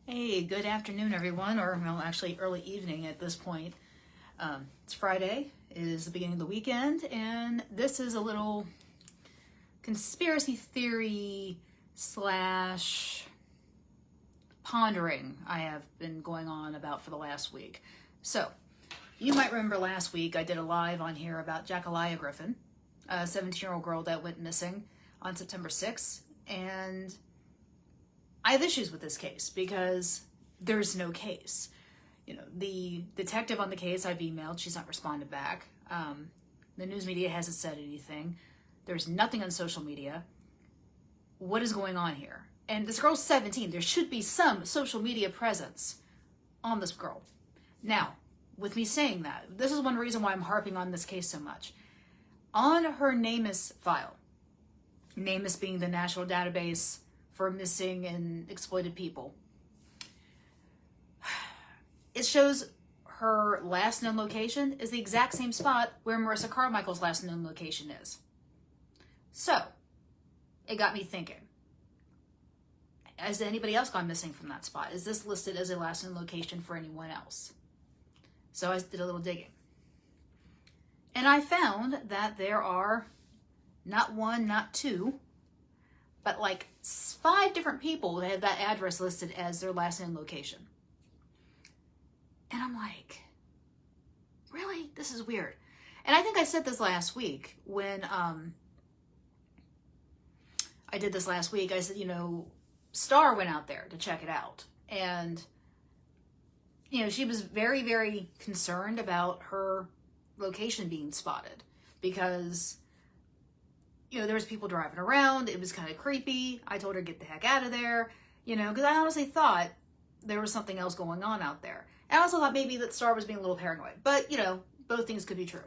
Hey, good afternoon, everyone, or well, actually early evening at this point. It's Friday, it is the beginning of the weekend, and this is a little conspiracy theory slash pondering I have been going on about for the last week. So, you might remember last week I did a live on here about Jaklyah Griffin, a 17-year-old girl that went missing on September 6th, and I have issues with this case because there's no case. You know, the detective on the case I've emailed, she's not responded back. The news media hasn't said anything. There's nothing on social media. What is going on here? And this girl's 17. There should be some social media presence on this girl. Now, with me saying that, this is one reason why I'm harping on this case so much. On her NamUs file, NamUs being the national database for missing and exploited people, it shows her last known location is the exact same spot where Marissa Carmichael's last known location is. So, it got me thinking, has anybody else gone missing from that spot? Is this listed as a last known location for anyone else? So I did a little digging. And I found that there are not one, not two, but like 5 different people that have that address listed as their last known location. And I'm like, really? This is weird. And I think I said this last week when I did this last week. I said, Star went out there to check it out. And, she was very, very concerned about her location being spotted because there was people driving around. It was kind of creepy. I told her to get the heck out of there, because I honestly thought there was something else going on out there. And I also thought maybe that Star was being a little paranoid, but both things could be true.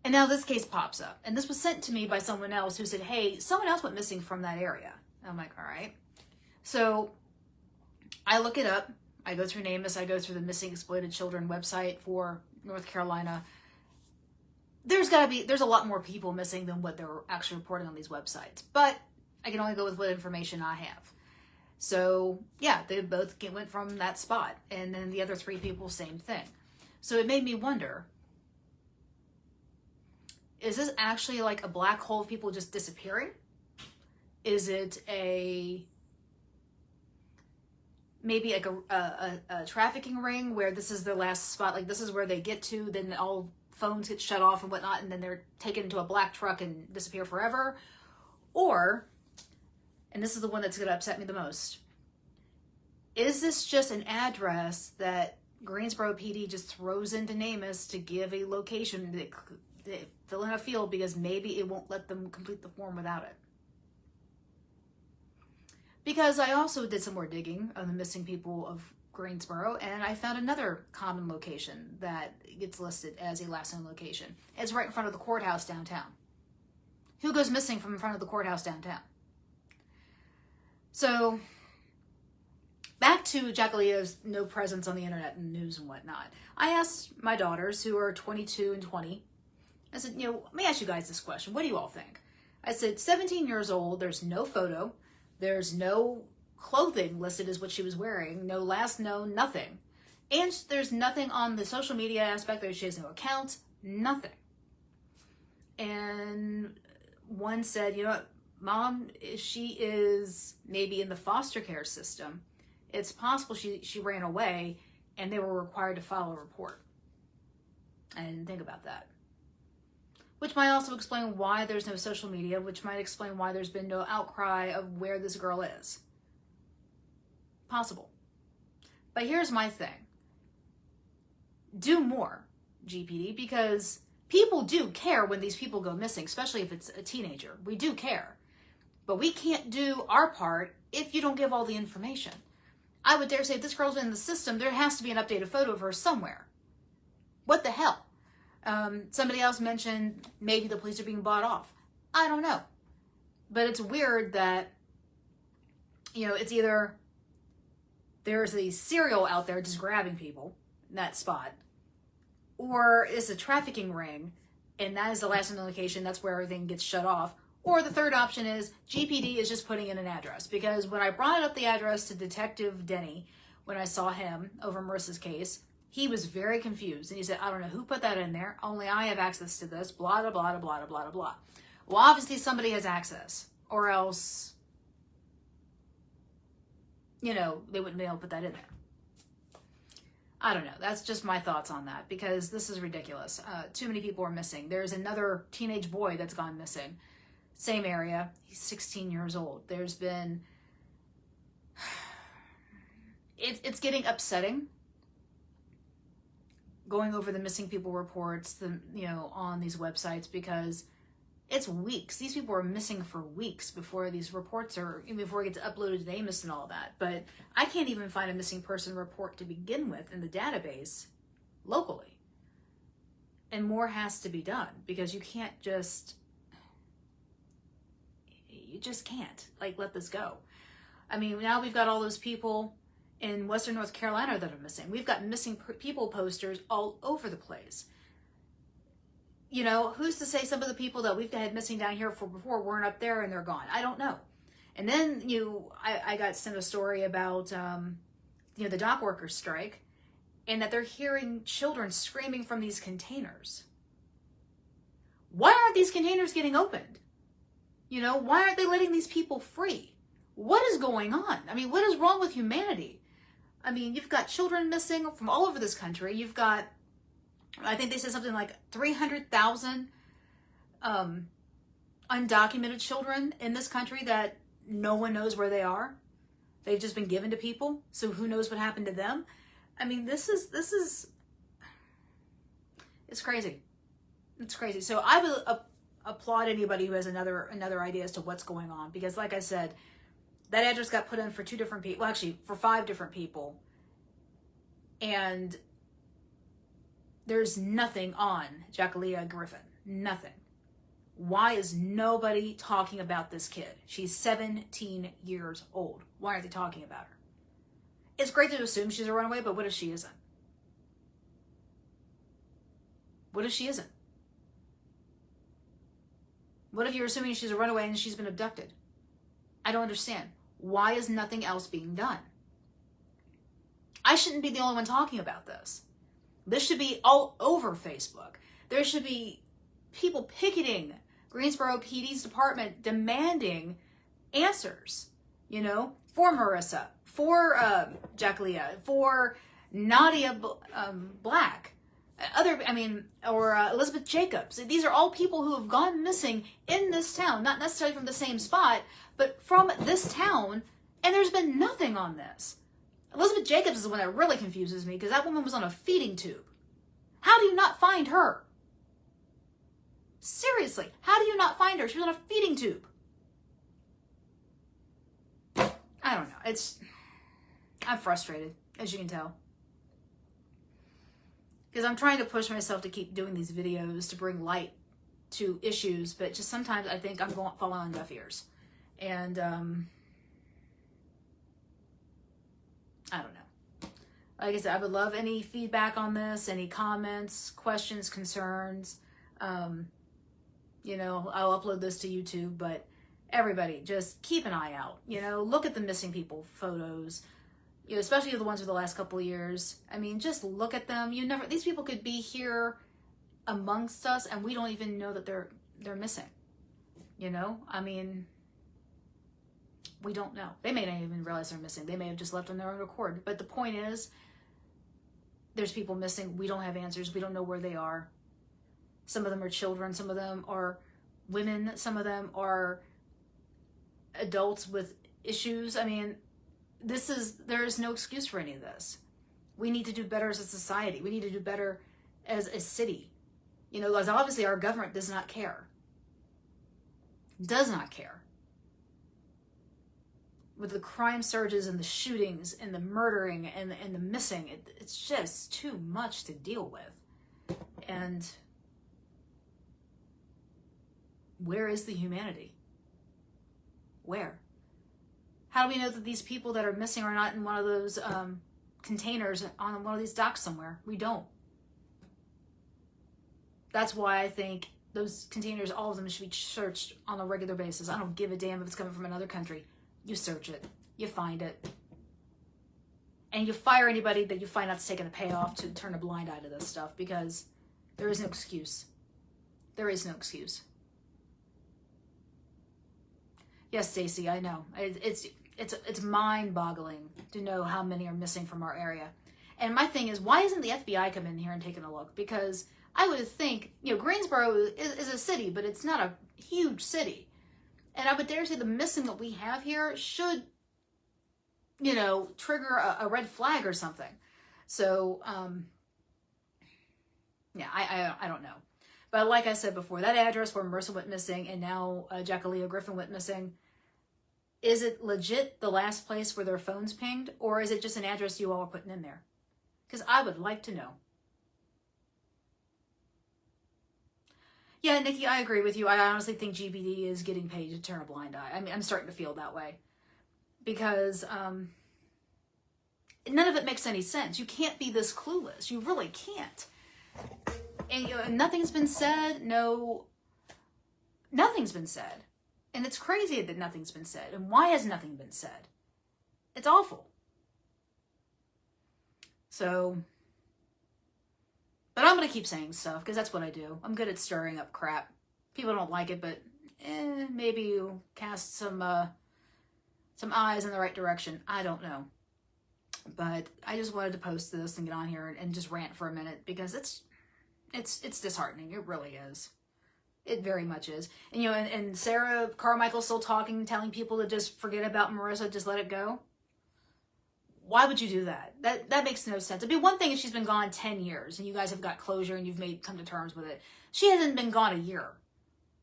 And now this case pops up, and this was sent to me by someone else who said, hey, someone else went missing from that area. And I'm like, all right. So I look it up. I go through NamUs. I go through the Missing Exploited Children website for North Carolina. There's a lot more people missing than what they're actually reporting on these websites. But I can only go with what information I have. So, yeah, they both went from that spot. And then the other 3 people, same thing. So it made me wonder, is this actually like a black hole of people just disappearing? Is it maybe like a trafficking ring where this is their last spot, like this is where they get to, then all phones get shut off and whatnot, and then they're taken into a black truck and disappear forever? Or, and this is the one that's going to upset me the most, is this just an address that Greensboro PD just throws into NamUs to give a location that fill in a field because maybe it won't let them complete the form without it? Because I also did some more digging on the missing people of Greensboro, and I found another common location that gets listed as a last known location. It's right in front of the courthouse downtown. Who goes missing from in front of the courthouse downtown? So, back to Jaklyah's no presence on the internet and news and whatnot. I asked my daughters, who are 22 and 20, I said, let me ask you guys this question. What do you all think? I said, 17 years old, there's no photo, there's no clothing listed as what she was wearing, no last known, nothing. And there's nothing on the social media aspect. She has no account, nothing. And one said, Mom, she is maybe in the foster care system. It's possible she ran away and they were required to file a report. I didn't think about that. Which might also explain why there's no social media, which might explain why there's been no outcry of where this girl is. Possible. But here's my thing. Do more, GPD, because people do care when these people go missing, especially if it's a teenager. We do care. But we can't do our part if you don't give all the information. I would dare say if this girl's in the system, there has to be an updated photo of her somewhere. What the hell? Somebody else mentioned maybe the police are being bought off. I don't know. But it's weird that, it's either there's a serial out there just grabbing people in that spot, or it's a trafficking ring, and that is the last known location, that's where everything gets shut off, Or the third option is GPD is just putting in an address. Because when I brought up the address to Detective Denny, when I saw him over Marissa's case, he was very confused. And he said, I don't know who put that in there. Only I have access to this. Blah, blah, blah, blah, blah, blah, blah. Well, obviously somebody has access. Or else, you know, they wouldn't be able to put that in there. I don't know. That's just my thoughts on that. Because this is ridiculous. Too many people are missing. There's another teenage boy that's gone missing. Same area. He's 16 years old. There's been... It's getting upsetting going over the missing people reports, on these websites, because it's weeks. These people are missing for weeks before these reports before it gets uploaded to Amos and all that. But I can't even find a missing person report to begin with in the database locally. And more has to be done, because you just can't let this go. I mean, now we've got all those people in Western North Carolina that are missing. We've got missing people posters all over the place. You know, who's to say some of the people that we've had missing down here before weren't up there and they're gone? I don't know. And then I got sent a story about the dock workers strike, and that they're hearing children screaming from these containers. Why aren't these containers getting opened? Why aren't they letting these people free? What is going on? I mean, what is wrong with humanity? I mean, you've got children missing from all over this country. You've got, I think they said something like 300,000 undocumented children in this country that no one knows where they are. They've just been given to people. So who knows what happened to them? I mean, this is it's crazy. It's crazy. So I would applaud anybody who has another idea as to what's going on, because like I said, that address got put in for 2 different people. Well, actually, for 5 different people. And there's nothing on jaklyah Griffin. Nothing. Why is nobody talking about this kid? She's 17 years old. Why aren't they talking about her? It's great to assume she's a runaway, but what if she isn't? What if she isn't? What if you're assuming she's a runaway and she's been abducted? I don't understand. Why is nothing else being done? I shouldn't be the only one talking about this. This should be all over Facebook. There should be people picketing Greensboro PD's department demanding answers, for Marissa, for jaklyah, for Nadia Black, or Elizabeth Jacobs. These are all people who have gone missing in this town, not necessarily from the same spot, but from this town, and there's been nothing on this. Elizabeth Jacobs is the one that really confuses me, because that woman was on a feeding tube. How do you not find her? Seriously, how do you not find her? She was on a feeding tube. I don't know. I'm frustrated, as you can tell. Because I'm trying to push myself to keep doing these videos to bring light to issues, but just sometimes I think I'm falling on deaf ears. And I don't know. Like I said, I would love any feedback on this, any comments, questions, concerns. I'll upload this to YouTube, but everybody just keep an eye out. Look at the missing people photos, especially the ones for the last couple of years. I mean, just look at them. These people could be here amongst us and we don't even know that they're missing. I mean, we don't know. They may not even realize they're missing. They may have just left on their own accord. But the point is, there's people missing. We don't have answers. We don't know where they are. Some of them are children. Some of them are women. Some of them are adults with issues. I mean, there is no excuse for any of this. We need to do better as a society. We need to do better as a city. As obviously our government does not care. Does not care. With the crime surges and the shootings and the murdering and the missing, it's just too much to deal with. And where is the humanity? Where? How do we know that these people that are missing are not in one of those containers on one of these docks somewhere? We don't. That's why I think those containers, all of them should be searched on a regular basis. I don't give a damn if it's coming from another country. You search it. You find it. And you fire anybody that you find out's taking a payoff to turn a blind eye to this stuff, because there is no excuse. There is no excuse. Yes, Stacy, I know. It's mind-boggling to know how many are missing from our area. And my thing is, why isn't the FBI come in here and taking a look? Because I would think, Greensboro is a city, but it's not a huge city. And I would dare say the missing that we have here should, trigger a red flag or something. So, yeah, I don't know. But like I said before, that address where Marissa went missing and now Jaklyah Griffin went missing, is it legit the last place where their phones pinged? Or is it just an address you all are putting in there? Because I would like to know. Yeah, Nikki, I agree with you. I honestly think GBD is getting paid to turn a blind eye. I mean, I'm starting to feel that way. Because none of it makes any sense. You can't be this clueless. You really can't. And nothing's been said. No, nothing's been said. And it's crazy that nothing's been said. And why has nothing been said? It's awful. So, but I'm going to keep saying stuff because that's what I do. I'm good at stirring up crap. People don't like it, but maybe you cast some eyes in the right direction. I don't know. But I just wanted to post this and get on here and just rant for a minute, because it's disheartening. It really is. It very much is. And and Sarah Carmichael's still talking, telling people to just forget about Marissa, just let it go. Why would you do that? That makes no sense. It'd be one thing if she's been gone 10 years and you guys have got closure and you've come to terms with it. She hasn't been gone a year.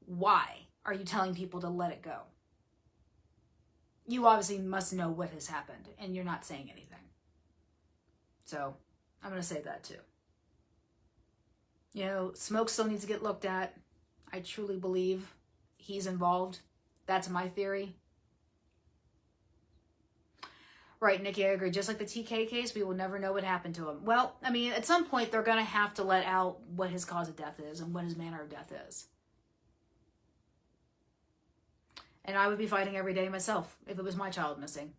Why are you telling people to let it go? You obviously must know what has happened and you're not saying anything. So I'm going to say that too. Smoke still needs to get looked at. I truly believe he's involved. That's my theory. Right, Nikki, I agree. Just like the TK case, we will never know what happened to him. Well, I mean, at some point, they're going to have to let out what his cause of death is and what his manner of death is. And I would be fighting every day myself if it was my child missing.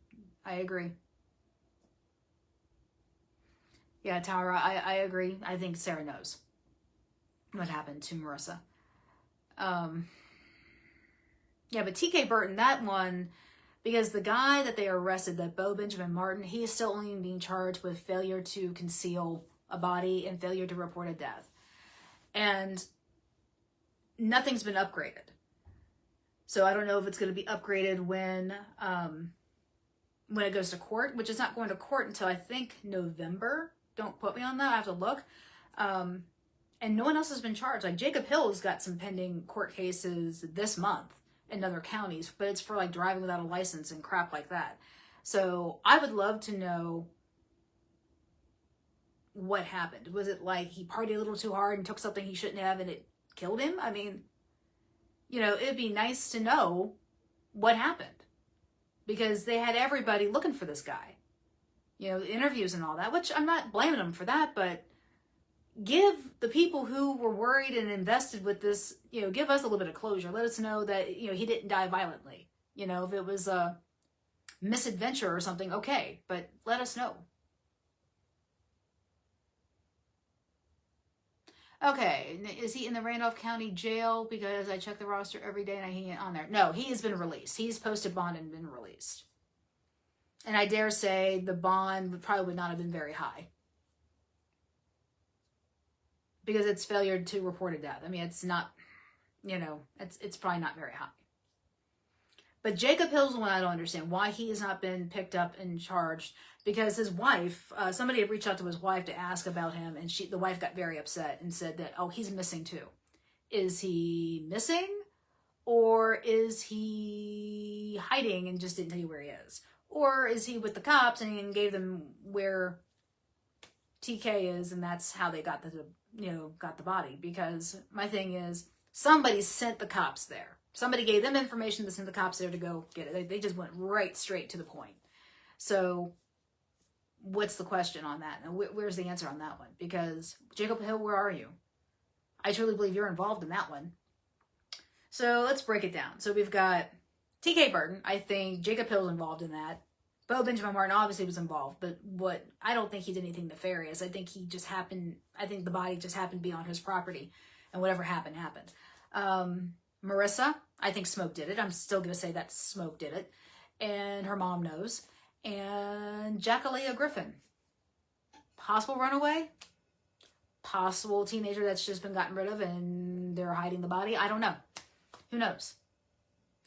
I agree. Yeah, Tara, I agree. I think Sarah knows what happened to Marissa. Yeah, but TK Burton, that one, because the guy that they arrested, that Bo Benjamin Martin, he is still only being charged with failure to conceal a body and failure to report a death. And nothing's been upgraded. So I don't know if it's going to be upgraded when it goes to court, which is not going to court until I think November. Don't quote me on that. I have to look. And no one else has been charged. Like Jacob Hill's got some pending court cases this month in other counties, but it's for like driving without a license and crap like that. So I would love to know what happened. Was it like he partied a little too hard and took something he shouldn't have and it killed him? I mean, it'd be nice to know what happened, because they had everybody looking for this guy, interviews and all that, which I'm not blaming them for that, but give the people who were worried and invested with this, give us a little bit of closure. Let us know that, he didn't die violently. If it was a misadventure or something, okay, but let us know. Okay, is he in the Randolph County Jail? Because I check the roster every day and I hang it on there. No, he has been released. He's posted bond and been released. And I dare say the bond probably would not have been very high, because it's failure to report a death. I mean, it's not, it's probably not very high. But Jacob Hill's the one I don't understand why he has not been picked up and charged, because his wife, somebody had reached out to his wife to ask about him, and the wife got very upset and said that, oh, he's missing too. Is he missing, or is he hiding and just didn't tell you where he is? Or is he with the cops and gave them where TK is, and that's how they got the body? Because my thing is, somebody sent the cops there. Somebody gave them information to send the cops there to go get it. They just went right straight to the point. So what's the question on that? And where's the answer on that one? Because Jacob Hill, where are you? I truly believe you're involved in that one. So let's break it down. So we've got TK Burton. I think Jacob Hill's involved in that. Bo Benjamin Martin obviously was involved, but I don't think he did anything nefarious. I think the body just happened to be on his property, and whatever happened, happened. Marissa, I think Smoke did it. I'm still going to say that Smoke did it, and her mom knows. And jaklyah Griffin, possible runaway, possible teenager that's just been gotten rid of and they're hiding the body. I don't know. Who knows?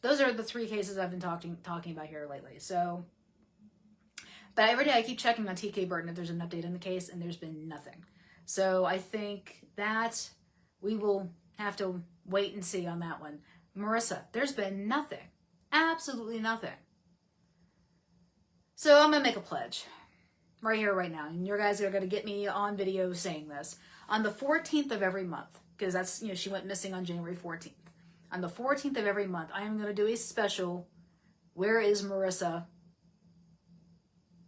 Those are the 3 cases I've been talking about here lately. So, but every day I keep checking on TK Burton if there's an update in the case, and there's been nothing. So I think that we will have to wait and see on that one. Marissa, there's been nothing. Absolutely nothing. So I'm going to make a pledge right here, right now. And you guys are going to get me on video saying this. On the 14th of every month, because that's, she went missing on January 14th. On the 14th of every month, I am going to do a special Where is Marissa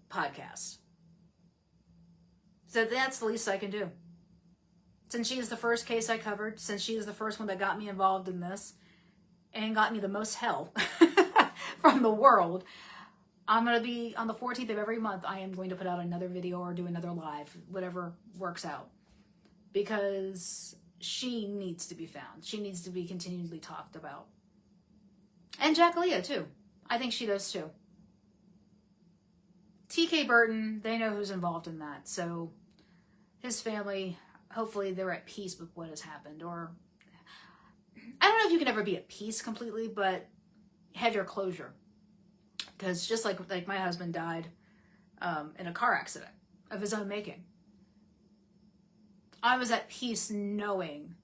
podcast. So that's the least I can do. Since she is the first case I covered, since she is the first one that got me involved in this, and got me the most hell from the world, I'm going to be, on the 14th of every month, I am going to put out another video or do another live, whatever works out. Because she needs to be found. She needs to be continually talked about. And jaklyah, too. I think she does, too. TK Burton, they know who's involved in that. So, his family, hopefully they're at peace with what has happened. Or, I don't know if you can ever be at peace completely, but have your closure. Because just like my husband died in a car accident of his own making. I was at peace knowing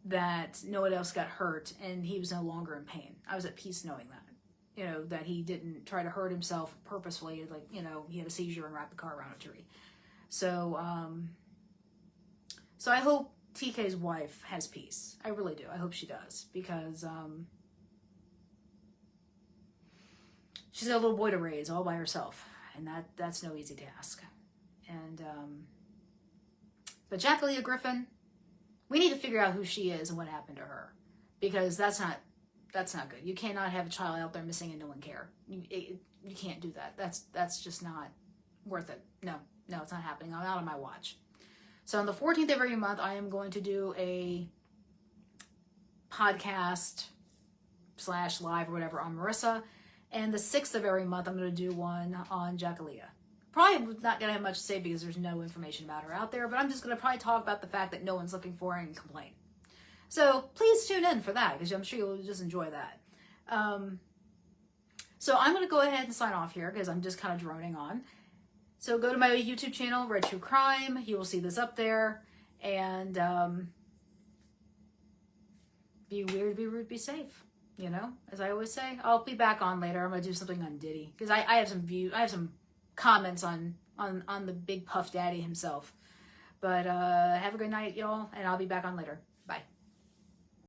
that no one else got hurt and he was no longer in pain. I was at peace knowing that. That he didn't try to hurt himself purposefully, he had a seizure and wrapped the car around a tree. So, so I hope TK's wife has peace. I really do. I hope she does. Because, she's got a little boy to raise all by herself. And that's no easy task. And, but jaklyah Griffin, we need to figure out who she is and what happened to her. Because that's not good. You cannot have a child out there missing and no one care. You can't do that. That's just not worth it. No, it's not happening. I'm out on my watch. So on the 14th of every month, I am going to do a podcast / live or whatever on Marissa. And the 6th of every month, I'm going to do one on jaklyah. Probably not going to have much to say because there's no information about her out there, but I'm just going to probably talk about the fact that no one's looking for her and complain. So please tune in for that because I'm sure you'll just enjoy that. So I'm going to go ahead and sign off here because I'm just kind of droning on. So go to my YouTube channel, Red True Crime. You will see this up there. And be weird, be rude, be safe. As I always say, I'll be back on later. I'm going to do something on Diddy because I have some views. I have some comments on the big Puff Daddy himself. But have a good night, y'all, and I'll be back on later. Bye.